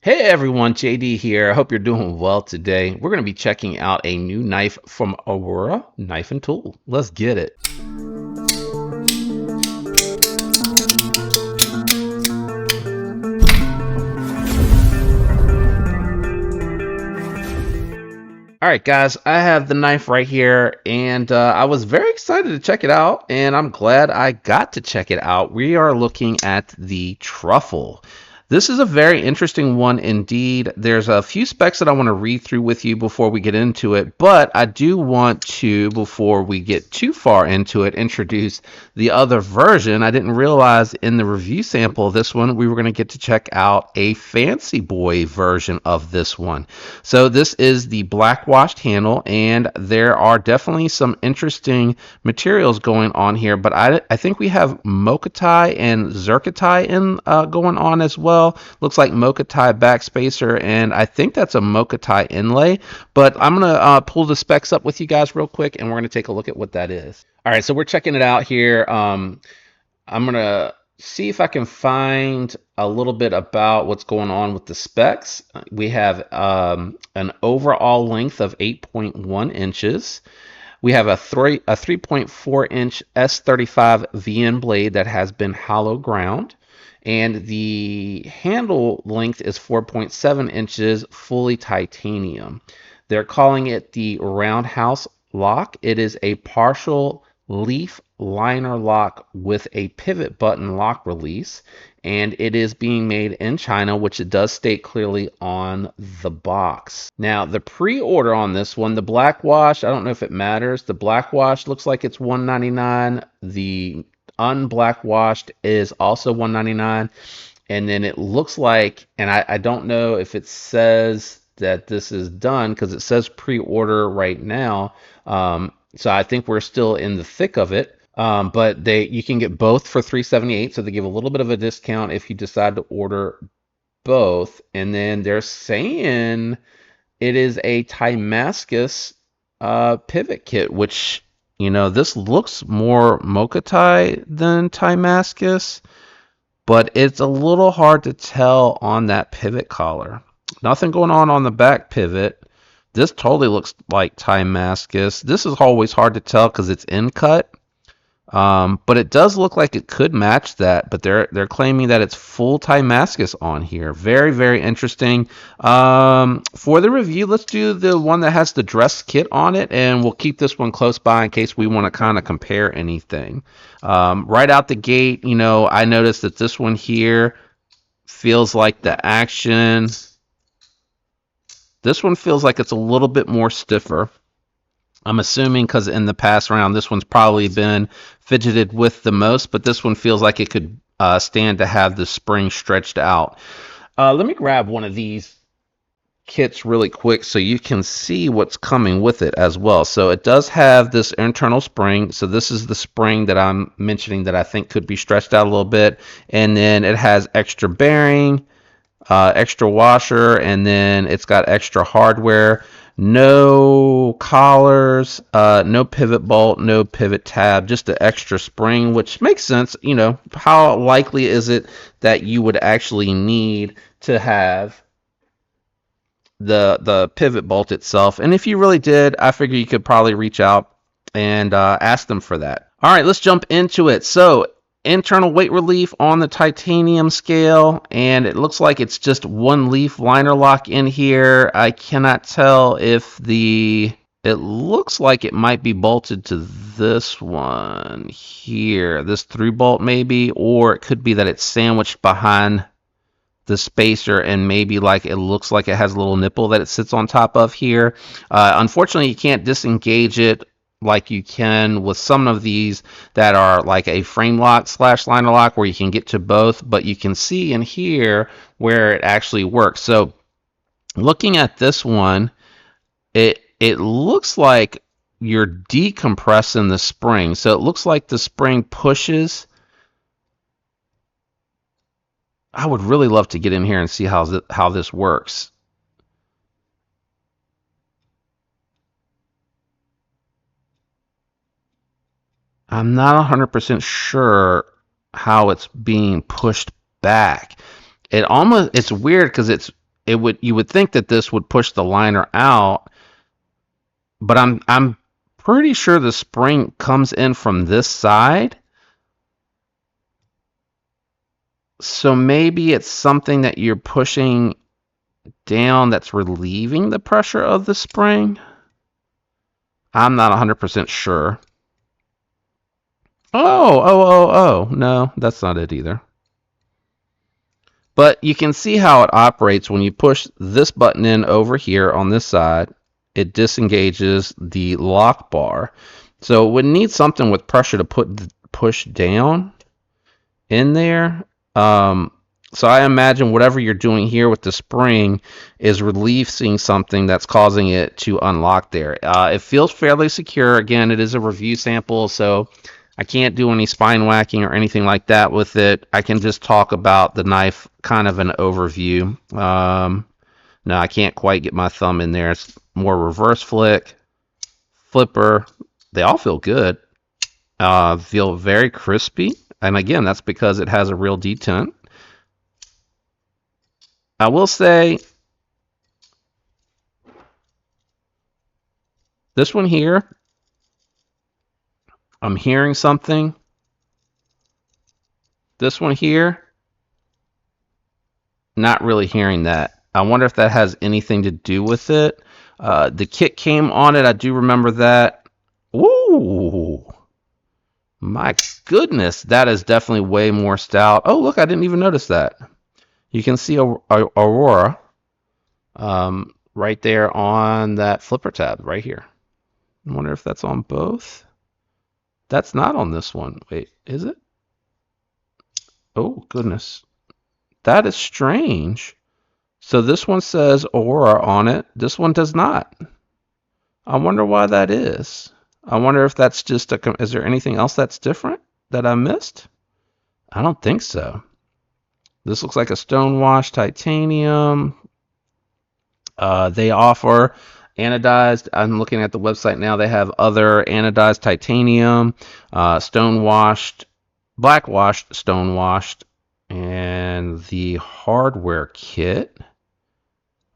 Hey everyone, JD here. I hope you're doing well today. We're going to be checking out a new knife from Aurora Knife and Tool. Let's get it. All right, guys, I have the knife right here, and I was very excited to check it out, and I'm glad I got to check it out. We are looking at the Truffle. This is a very interesting one indeed. There's a few specs that I want to read through with you before we get into it, but I do want to, before we get too far into it, introduce the other version. I didn't realize in the review sample of this one, we were going to get to check out a fancy boy version of this one. So this is the black washed handle, and there are definitely some interesting materials going on here, but I think we have Mokatai and Zircotai in going on as well. Looks like Mokatai backspacer, and I think that's a Mokatai inlay, but I'm going to pull the specs up with you guys real quick, and we're going to take a look at what that is. All right, so we're checking it out here. I'm going to see if I can find a little bit about what's going on with the specs. We have an overall length of 8.1 inches. We have a 3.4 inch S35 VN blade that has been hollow ground. And the handle length is 4.7 inches, fully titanium. They're calling it the Roundhouse lock. It is a partial leaf liner lock with a pivot button lock release, and it is being made in China, which it does state clearly on the box. Now, the pre-order on this one, the black wash, I don't know if it matters. The black wash looks like it's $199. The unblack washed is also $199. And then it looks like, and I don't know if it says that this is done because it says pre-order right now. So I think we're still in the thick of it. But you can get both for $378, so they give a little bit of a discount if you decide to order both. And then they're saying it is a Timascus pivot kit, which, this looks more Mokatai than Timascus, but it's a little hard to tell on that pivot collar. Nothing going on the back pivot. This totally looks like Timascus. This is always hard to tell because it's in cut. But it does look like it could match that, but they're claiming that it's full Timascus on here. Very, very interesting. For the review, let's do the one that has the dress kit on it, and we'll keep this one close by in case we want to kind of compare anything. Right out the gate, I noticed that this one here feels like the action. This one feels like it's a little bit more stiffer. I'm assuming because in the past round, this one's probably been fidgeted with the most, but this one feels like it could stand to have the spring stretched out. Let me grab one of these kits really quick so you can see what's coming with it as well. So it does have this internal spring. So this is the spring that I'm mentioning that I think could be stretched out a little bit. And then it has extra bearing, extra washer, and then it's got extra hardware. No collars, no pivot bolt, no pivot tab, just the extra spring, which makes sense. How likely is it that you would actually need to have the pivot bolt itself? And if you really did, I figure you could probably reach out and ask them for that. All right, let's jump into it. So internal weight relief on the titanium scale, and it looks like it's just one leaf liner lock in here. I cannot tell if it looks like it might be bolted to this one here, this through bolt maybe, or it could be that it's sandwiched behind the spacer, and maybe like it looks like it has a little nipple that it sits on top of here. Unfortunately, you can't disengage it like you can with some of these that are like a frame lock / liner lock where you can get to both, but you can see in here where it actually works. So looking at this one, it looks like you're decompressing the spring. So it looks like the spring pushes. I would really love to get in here and see how this works. I'm not 100% sure how it's being pushed back. It's weird because you would think that this would push the liner out, but I'm pretty sure the spring comes in from this side. So maybe it's something that you're pushing down that's relieving the pressure of the spring. I'm not 100% sure. Oh, no, that's not it either. But you can see how it operates when you push this button in over here on this side. It disengages the lock bar. So it would need something with pressure to push down in there. So I imagine whatever you're doing here with the spring is releasing something that's causing it to unlock there. It feels fairly secure. Again, it is a review sample, so I can't do any spine whacking or anything like that with it. I can just talk about the knife, kind of an overview. No, I can't quite get my thumb in there. It's more reverse flick, flipper. They all feel good. Feel very crispy. And again, that's because it has a real detent. I will say this one here, I'm hearing something. This one here, not really hearing that. I wonder if that has anything to do with it. The kit came on it. I do remember that. Ooh, my goodness, that is definitely way more stout. Oh, look, I didn't even notice that. You can see Aurora right there on that flipper tab right here. I wonder if that's on both. That's not on this one. Wait, is it? Oh, goodness. That is strange. So this one says Aurora on it. This one does not. I wonder why that is. I wonder if that's just is there anything else that's different that I missed? I don't think so. This looks like a stonewash titanium. They offer anodized. I'm looking at the website now. They have other anodized titanium, stonewashed, blackwashed, stonewashed, and the hardware kit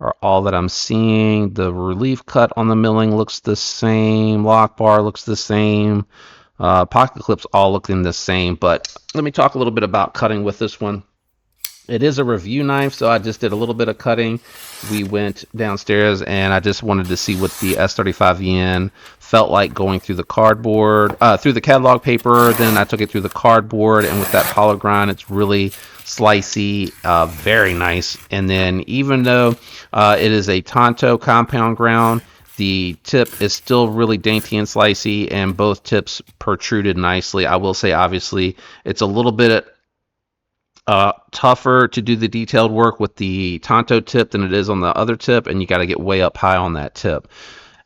are all that I'm seeing. The relief cut on the milling looks the same. Lock bar looks the same. Pocket clips all looking the same. But let me talk a little bit about cutting with this one. It is a review knife, so I just did a little bit of cutting. We went downstairs, and I just wanted to see what the S35VN felt like going through the cardboard, through the catalog paper. Then I took it through the cardboard, and with that hollow grind, it's really slicey, very nice. And then even though it is a Tonto compound ground, the tip is still really dainty and slicey, and both tips protruded nicely. I will say, obviously, it's a little bit tougher to do the detailed work with the Tonto tip than it is on the other tip, and you got to get way up high on that tip.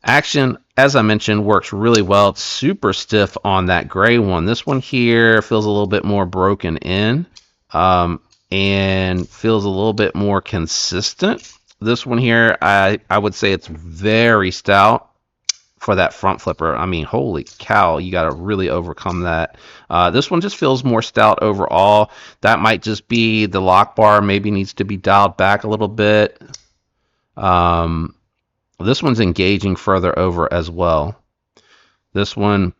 Action, as I mentioned, works really well. It's super stiff on that gray one. This one here feels a little bit more broken in, and feels a little bit more consistent. This one here, I would say it's very stout for that front flipper. I mean, holy cow, you got to really overcome that. This one just feels more stout overall. That might just be the lock bar maybe needs to be dialed back a little bit. This one's engaging further over as well. This one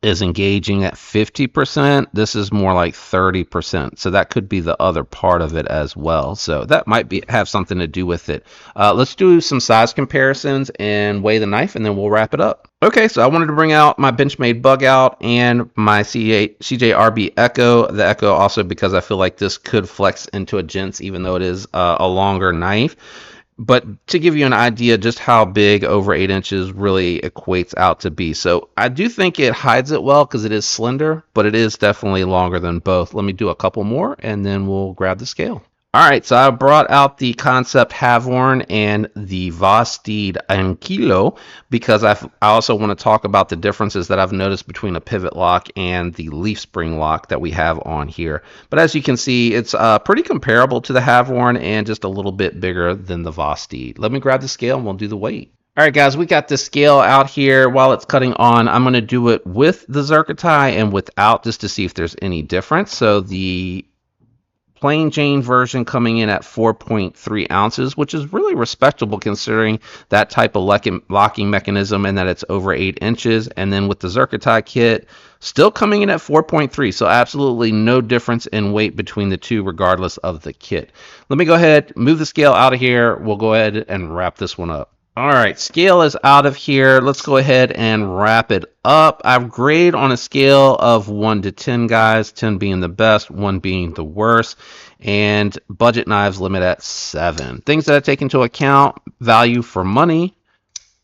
is engaging at 50%. This is more like 30%. So that could be the other part of it as well. So that might have something to do with it. Let's do some size comparisons and weigh the knife, and then we'll wrap it up. Okay, so I wanted to bring out my Benchmade Bug Out and my CJRB Echo. The Echo also because I feel like this could flex into a gents, even though it is a longer knife. But to give you an idea just how big over 8 inches really equates out to be. So I do think it hides it well because it is slender, but it is definitely longer than both. Let me do a couple more and then we'll grab the scale. All right, so I brought out the Concept Havorn and the Vosteed Ankilo because I also want to talk about the differences that I've noticed between a pivot lock and the leaf spring lock that we have on here. But as you can see, it's pretty comparable to the Havorn and just a little bit bigger than the Vosteed. Let me grab the scale and we'll do the weight. All right, guys, we got the scale out here. While it's cutting on, I'm going to do it with the Zerkatai and without just to see if there's any difference. So the plain Jane version coming in at 4.3 ounces, which is really respectable considering that type of locking mechanism and that it's over 8 inches. And then with the Zerkatide kit, still coming in at 4.3, so absolutely no difference in weight between the two regardless of the kit. Let me go ahead, move the scale out of here. We'll go ahead and wrap this one up. All right, scale is out of here. Let's go ahead and wrap it up. I've graded on a scale of 1 to 10, guys, 10 being the best, 1 being the worst, and budget knives limit at 7. Things that I take into account: value for money,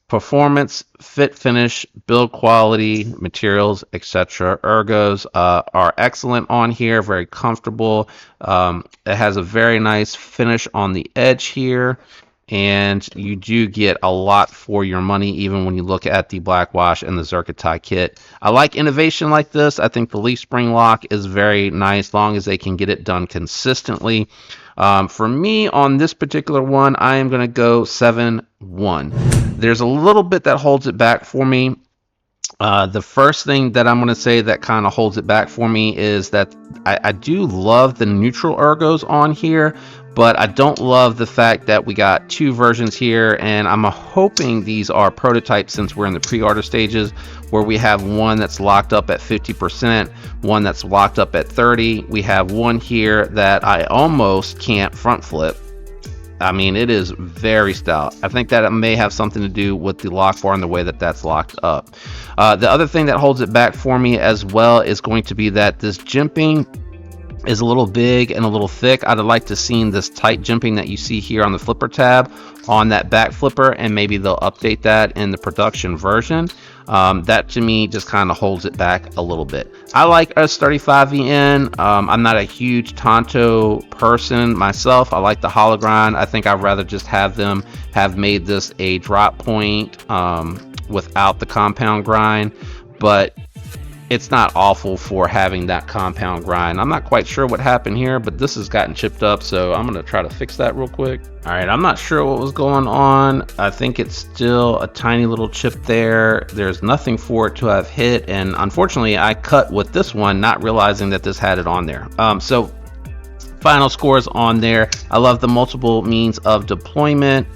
performance, fit finish, build quality, materials, etc. Ergos are excellent on here, very comfortable. It has a very nice finish on the edge here, and you do get a lot for your money even when you look at the black wash and the Zerkatide kit. I like innovation like this. I think the leaf spring lock is very nice as long as they can get it done consistently. For me on this particular one, I am going to go 7-1. There's a little bit that holds it back for me. The first thing that I'm going to say that kind of holds it back for me is that I do love the neutral ergos on here, but I don't love the fact that we got 2 versions here, and I'm hoping these are prototypes since we're in the pre-order stages, where we have one that's locked up at 50%, one that's locked up at 30. We have one here that I almost can't front flip. I mean, it is very stout. I think that it may have something to do with the lock bar and the way that that's locked up. The other thing that holds it back for me as well is going to be that this jimping is a little big and a little thick. I'd like to see this tight jimping that you see here on the flipper tab on that back flipper, and maybe they'll update that in the production version. That to me just kind of holds it back a little bit. I like S35VN. I'm not a huge Tonto person myself. I like the hologrind. I think I'd rather just have them have made this a drop point without the compound grind, but it's not awful for having that compound grind. I'm not quite sure what happened here, but this has gotten chipped up, so I'm gonna try to fix that real quick. All right, I'm not sure what was going on. I think it's still a tiny little chip there. There's nothing for it to have hit, and unfortunately I cut with this one not realizing that this had it on there. So final scores on there. I love the multiple means of deployment.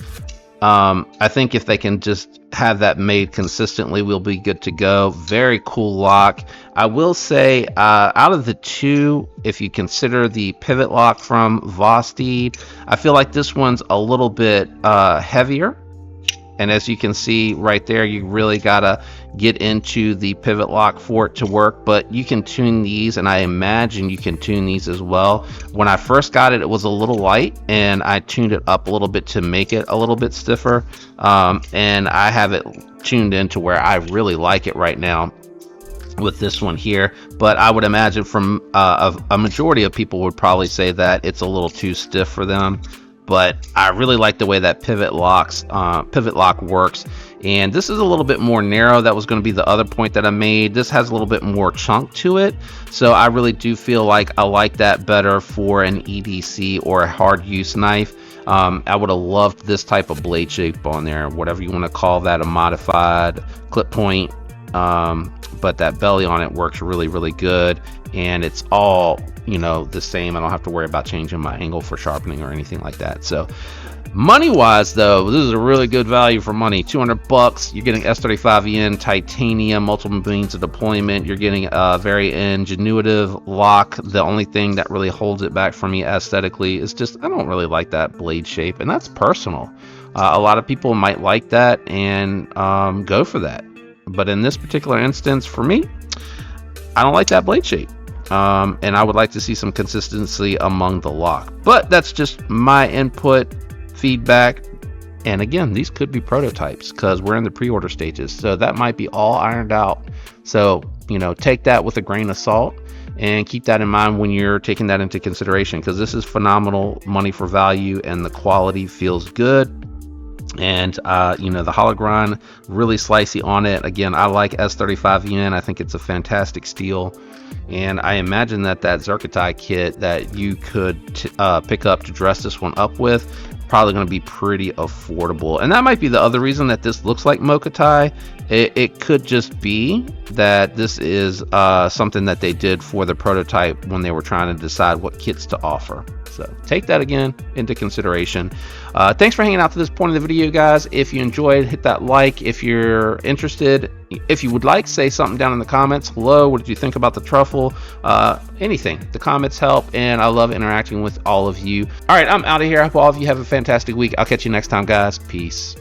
I think if they can just have that made consistently, we'll be good to go. Very cool lock. I will say, out of the two, if you consider the pivot lock from Vosteed, I feel like this one's a little bit heavier. And as you can see right there, you really gotta get into the pivot lock for it to work, but you can tune these, and I imagine you can tune these as well. When I first got it, it was a little light, and I tuned it up a little bit to make it a little bit stiffer, and I have it tuned in to where I really like it right now with this one here. But I would imagine from a majority of people would probably say that it's a little too stiff for them. But I really like the way that pivot lock works. And this is a little bit more narrow. That was going to be the other point that I made. This has a little bit more chunk to it. So I really do feel like I like that better for an EDC or a hard use knife. I would have loved this type of blade shape on there, whatever you want to call that, a modified clip point. But that belly on it works really, really good. And it's all, you know, the same. I don't have to worry about changing my angle for sharpening or anything like that. So money wise though, this is a really good value for money. $200. You're getting S35VN titanium, multiple means of deployment. You're getting a very ingenuitive lock. The only thing that really holds it back for me aesthetically is just I don't really like that blade shape, and that's personal. A lot of people might like that and go for that, but in this particular instance for me, I don't like that blade shape. And I would like to see some consistency among the lock, but that's just my input, feedback. And again, these could be prototypes because we're in the pre-order stages, so that might be all ironed out. So, you know, take that with a grain of salt and keep that in mind when you're taking that into consideration, because this is phenomenal money for value and the quality feels good. And you know, the hologrind really slicey on it. Again, I like S35VN. I think it's a fantastic steel, and I imagine that Zerkatide kit that you could pick up to dress this one up with probably going to be pretty affordable. And that might be the other reason that this looks like Mokatai, It could just be that this is something that they did for the prototype when they were trying to decide what kits to offer. So take that again into consideration. Thanks for hanging out to this point of the video, guys. If you enjoyed, hit that like. If you're interested, if you would like, say something down in the comments. Hello, what did you think about the truffle? Anything. The comments help, and I love interacting with all of you. All right, I'm out of here. I hope all of you have a fantastic week. I'll catch you next time, guys. Peace.